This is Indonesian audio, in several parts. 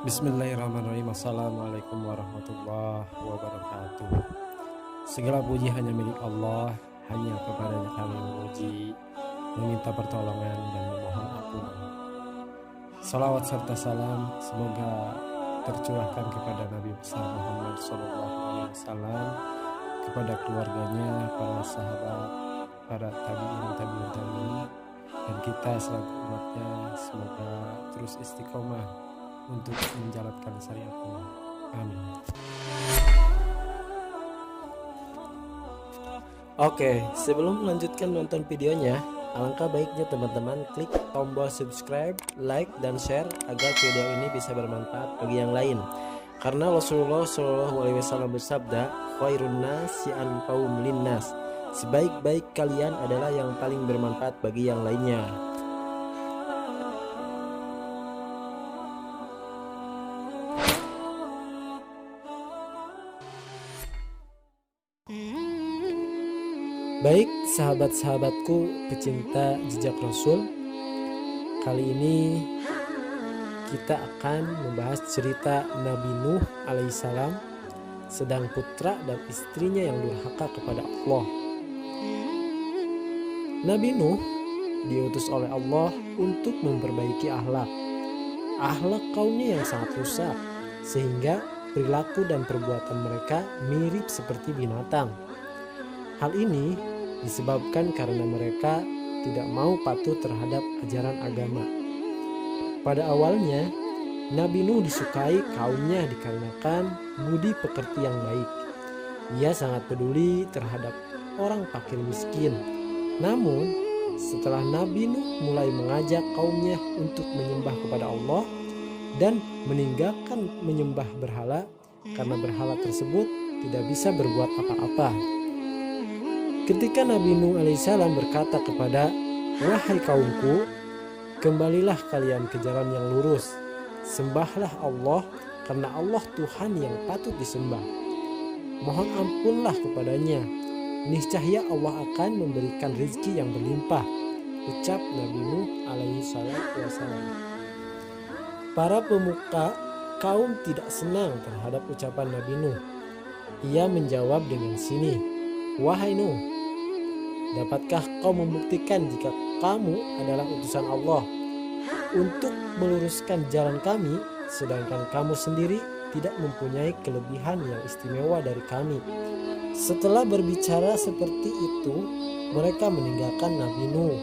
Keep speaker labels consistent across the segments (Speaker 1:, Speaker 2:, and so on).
Speaker 1: Bismillahirrahmanirrahim. Assalamualaikum warahmatullahi wabarakatuh. Segala puji hanya milik Allah, hanya kepadanya kami memuji, meminta pertolongan dan memohon ampun. Salawat serta salam semoga tercurahkan kepada Nabi besar Muhammad SAW, kepada keluarganya, para sahabat, para tabi'in, dan kita selaku umatnya, semoga terus istiqomah untuk menjalankan syariat Allah. Amin. Oke, sebelum melanjutkan nonton videonya, alangkah baiknya teman-teman klik tombol subscribe, like, dan share agar video ini bisa bermanfaat bagi yang lain. Karena Rasulullah SAW bersabda, khairun nasi anfa'uhum linnas. Sebaik-baik kalian adalah yang paling bermanfaat bagi yang lainnya. Baik sahabat-sahabatku pecinta jejak Rasul, kali ini kita akan membahas cerita Nabi Nuh alaihissalam, sedang putra dan istrinya yang durhaka kepada Allah. Nabi Nuh diutus oleh Allah untuk memperbaiki akhlak kaumnya yang sangat rusak, sehingga perilaku dan perbuatan mereka mirip seperti binatang. Hal ini disebabkan karena mereka tidak mau patuh terhadap ajaran agama. Pada awalnya, Nabi Nuh disukai kaumnya dikarenakan budi pekerti yang baik. Ia sangat peduli terhadap orang fakir miskin. Namun, setelah Nabi Nuh mulai mengajak kaumnya untuk menyembah kepada Allah dan meninggalkan menyembah berhala, karena berhala tersebut tidak bisa berbuat apa-apa. Ketika Nabi Nuh alaihissalam berkata kepada, wahai kaumku, kembalilah kalian ke jalan yang lurus. Sembahlah Allah, karena Allah Tuhan yang patut disembah. Mohon ampunlah kepadanya. Niscaya Allah akan memberikan rezeki yang berlimpah. Ucap Nabi Nuh alaihissalam. Para pemuka kaum tidak senang terhadap ucapan Nabi Nuh. Ia menjawab dengan sini, wahai Nuh, dapatkah kau membuktikan jika kamu adalah utusan Allah untuk meluruskan jalan kami, sedangkan kamu sendiri tidak mempunyai kelebihan yang istimewa dari kami? Setelah berbicara seperti itu, mereka meninggalkan Nabi Nuh.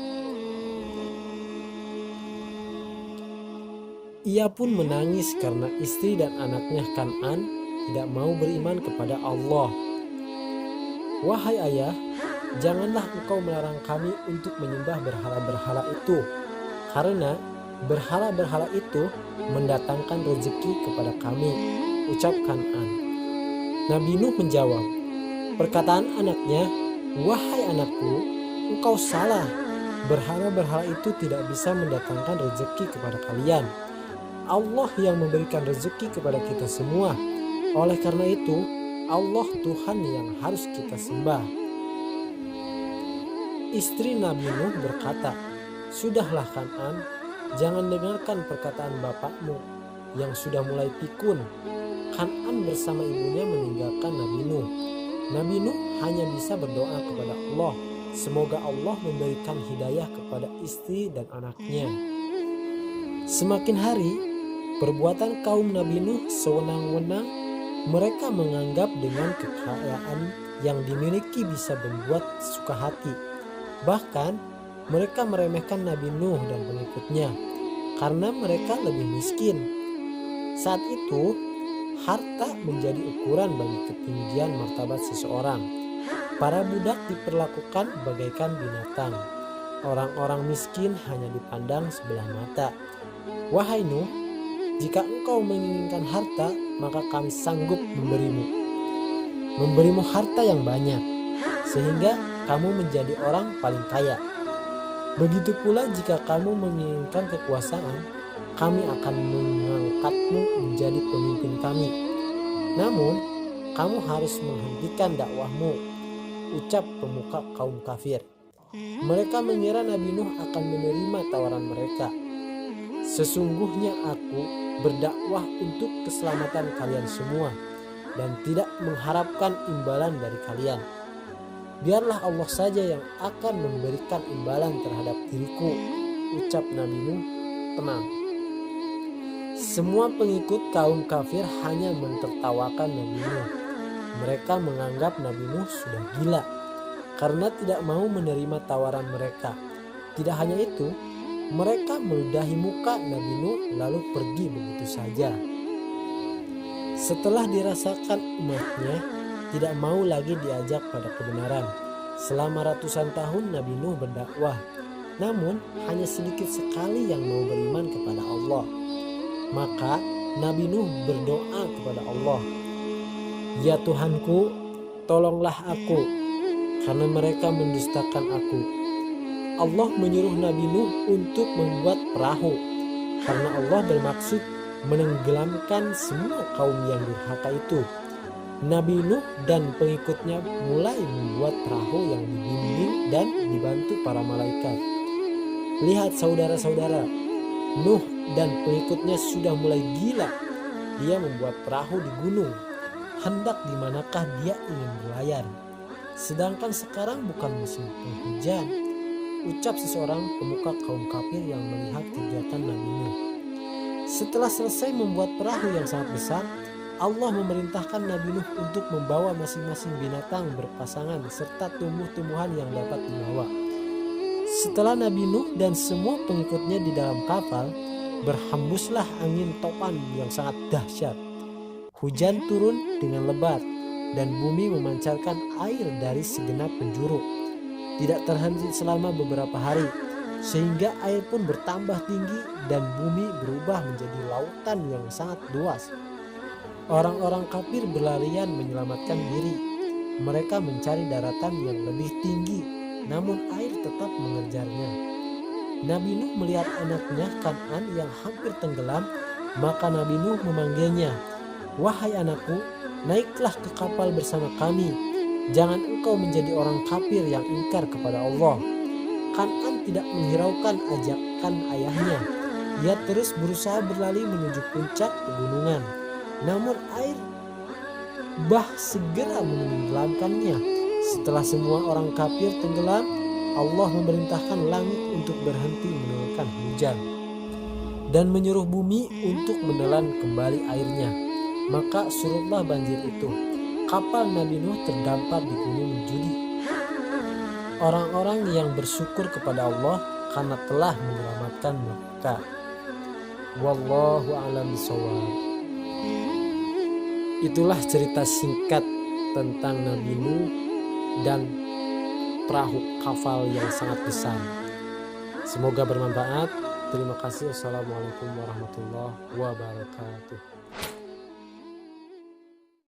Speaker 1: Ia pun menangis karena istri dan anaknya Kan'an tidak mau beriman kepada Allah. Wahai ayah, janganlah engkau melarang kami untuk menyembah berhala-berhala itu, karena berhala-berhala itu mendatangkan rezeki kepada kami, ucap Kan'an. Nabi Nuh menjawab perkataan anaknya, wahai anakku, engkau salah. Berhala-berhala itu tidak bisa mendatangkan rezeki kepada kalian. Allah yang memberikan rezeki kepada kita semua. Oleh karena itu, Allah Tuhan yang harus kita sembah. Istri Nabi Nuh berkata, sudahlah Kan'an, jangan dengarkan perkataan bapakmu yang sudah mulai pikun. Kan'an bersama ibunya meninggalkan Nabi Nuh. Nabi Nuh hanya bisa berdoa kepada Allah, semoga Allah memberikan hidayah kepada istri dan anaknya. Semakin hari, perbuatan kaum Nabi Nuh sewenang-wenang. Mereka menganggap dengan kekayaan yang dimiliki bisa membuat suka hati. Bahkan mereka meremehkan Nabi Nuh dan pengikutnya karena mereka lebih miskin. Saat itu, harta menjadi ukuran bagi ketinggian martabat seseorang. Para budak diperlakukan bagaikan binatang. Orang-orang miskin hanya dipandang sebelah mata. Wahai Nuh, jika engkau menginginkan harta, maka kami sanggup memberimu harta yang banyak, sehingga kamu menjadi orang paling kaya. Begitu pula jika kamu menginginkan kekuasaan, kami akan mengangkatmu menjadi pemimpin kami. Namun, kamu harus menghentikan dakwahmu, ucap pemuka kaum kafir. Mereka mengira Nabi Nuh akan menerima tawaran mereka. Sesungguhnya aku berdakwah untuk keselamatan kalian semua dan tidak mengharapkan imbalan dari kalian. Biarlah Allah saja yang akan memberikan imbalan terhadap diriku, ucap Nabi Nuh tenang. Semua pengikut kaum kafir hanya mentertawakan Nabi Nuh. Mereka menganggap Nabi Nuh sudah gila karena tidak mau menerima tawaran mereka. Tidak hanya itu, mereka meludahi muka Nabi Nuh lalu pergi begitu saja. Setelah dirasakan umatnya tidak mau lagi diajak pada kebenaran, selama ratusan tahun Nabi Nuh berdakwah, namun hanya sedikit sekali yang mau beriman kepada Allah. Maka Nabi Nuh berdoa kepada Allah, "Ya Tuhanku, tolonglah aku, karena mereka mendustakan aku." Allah menyuruh Nabi Nuh untuk membuat perahu, karena Allah bermaksud menenggelamkan semua kaum yang durhaka itu. Nabi Nuh dan pengikutnya mulai membuat perahu yang dibimbing dan dibantu para malaikat. Lihat saudara-saudara, Nuh dan pengikutnya sudah mulai gila. Dia membuat perahu di gunung. Hendak di manakah dia ingin berlayar? Sedangkan sekarang bukan musim penghujan, ucap seseorang pemuka kaum kafir yang melihat kegiatan Nabi Nuh. Setelah selesai membuat perahu yang sangat besar, Allah memerintahkan Nabi Nuh untuk membawa masing-masing binatang berpasangan serta tumbuh-tumbuhan yang dapat dibawa. Setelah Nabi Nuh dan semua pengikutnya di dalam kapal, berhembuslah angin topan yang sangat dahsyat. Hujan turun dengan lebat dan bumi memancarkan air dari segenap penjuru. Tidak terhenti selama beberapa hari, sehingga air pun bertambah tinggi dan bumi berubah menjadi lautan yang sangat luas. Orang-orang kafir berlarian menyelamatkan diri. Mereka mencari daratan yang lebih tinggi, namun air tetap mengejarnya. Nabi Nuh melihat anaknya Kan'an yang hampir tenggelam, maka Nabi Nuh memanggilnya, "Wahai anakku, naiklah ke kapal bersama kami. Jangan engkau menjadi orang kafir yang ingkar kepada Allah." Kan'an tidak menghiraukan ajakan ayahnya. Ia terus berusaha berlari menuju puncak pegunungan. Namun air bah segera menenggelamkannya. Setelah semua orang kafir tenggelam, Allah memerintahkan langit untuk berhenti menurunkan hujan dan menyuruh bumi untuk menelan kembali airnya. Maka surutlah banjir itu. Kapal Nabi Nuh terdampar di gunung Judi. Orang-orang yang bersyukur kepada Allah karena telah menyelamatkan mereka. Wallahu a'lam bishawab. Itulah cerita singkat tentang Nabi Nuh dan perahu kapal yang sangat besar. Semoga bermanfaat. Terima kasih. Assalamualaikum warahmatullahi wabarakatuh.